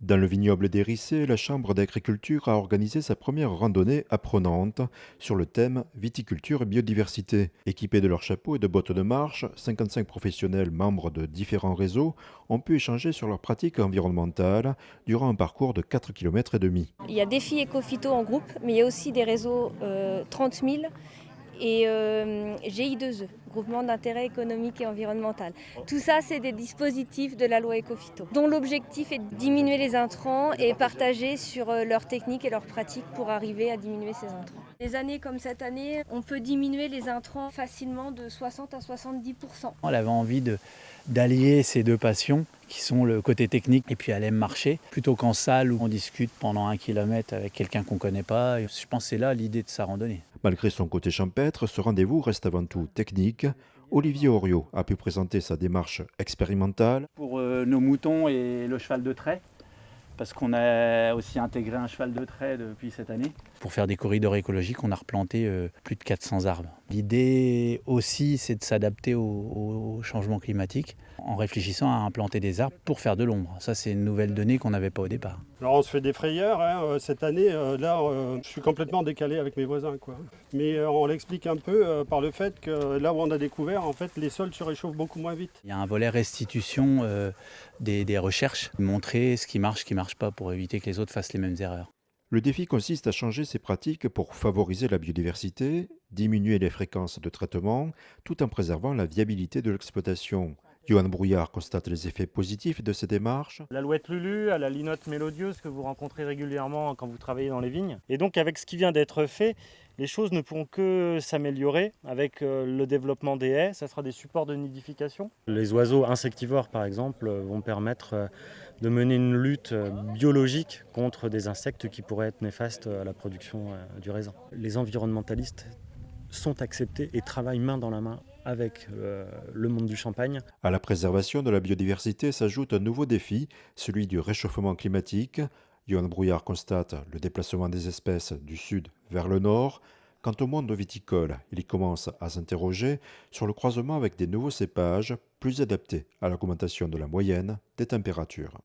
Dans le vignoble d'Hérissé, la Chambre d'agriculture a organisé sa première randonnée apprenante sur le thème viticulture et biodiversité. Équipés de leurs chapeaux et de bottes de marche, 55 professionnels membres de différents réseaux ont pu échanger sur leurs pratiques environnementales durant un parcours de 4,5 km. Il y a Défi Écophyto en groupe, mais il y a aussi des réseaux 30 000 et GI2E, Groupement d'intérêt économique et environnemental. Tout ça, c'est des dispositifs de la loi Écophyto, dont l'objectif est de diminuer les intrants et partager sur leurs techniques et leurs pratiques pour arriver à diminuer ces intrants. Les années comme cette année, on peut diminuer les intrants facilement de 60 à 70%. Elle avait envie d'allier ces deux passions qui sont le côté technique et puis elle aime marcher, plutôt qu'en salle où on discute pendant 1 kilomètre avec quelqu'un qu'on ne connaît pas. Et je pense que c'est là l'idée de sa randonnée. Malgré son côté champêtre, ce rendez-vous reste avant tout technique. Olivier Oriot a pu présenter sa démarche expérimentale. Pour nos moutons et le cheval de trait, parce qu'on a aussi intégré un cheval de trait depuis cette année. Pour faire des corridors écologiques, on a replanté plus de 400 arbres. L'idée aussi, c'est de s'adapter au changement climatique en réfléchissant à implanter des arbres pour faire de l'ombre. Ça, c'est une nouvelle donnée qu'on n'avait pas au départ. Alors on se fait des frayeurs, hein. Cette année, je suis complètement décalé avec mes voisins, quoi. Mais on l'explique un peu par le fait que là où on a découvert, en fait, les sols se réchauffent beaucoup moins vite. Il y a un volet restitution des recherches, montrer ce qui marche pas pour éviter que les autres fassent les mêmes erreurs. Le défi consiste à changer ses pratiques pour favoriser la biodiversité, diminuer les fréquences de traitement, tout en préservant la viabilité de l'exploitation. Johan Brouillard constate les effets positifs de ces démarches. L'alouette Lulu, à la linotte mélodieuse que vous rencontrez régulièrement quand vous travaillez dans les vignes. Et donc avec ce qui vient d'être fait, les choses ne pourront que s'améliorer avec le développement des haies. Ça sera des supports de nidification. Les oiseaux insectivores, par exemple, vont permettre de mener une lutte biologique contre des insectes qui pourraient être néfastes à la production du raisin. Les environnementalistes sont acceptés et travaillent main dans la main avec le monde du champagne. À la préservation de la biodiversité s'ajoute un nouveau défi, celui du réchauffement climatique. Johan Brouillard constate le déplacement des espèces du sud vers le nord. Quant au monde viticole, il commence à s'interroger sur le croisement avec des nouveaux cépages plus adaptés à l'augmentation de la moyenne des températures.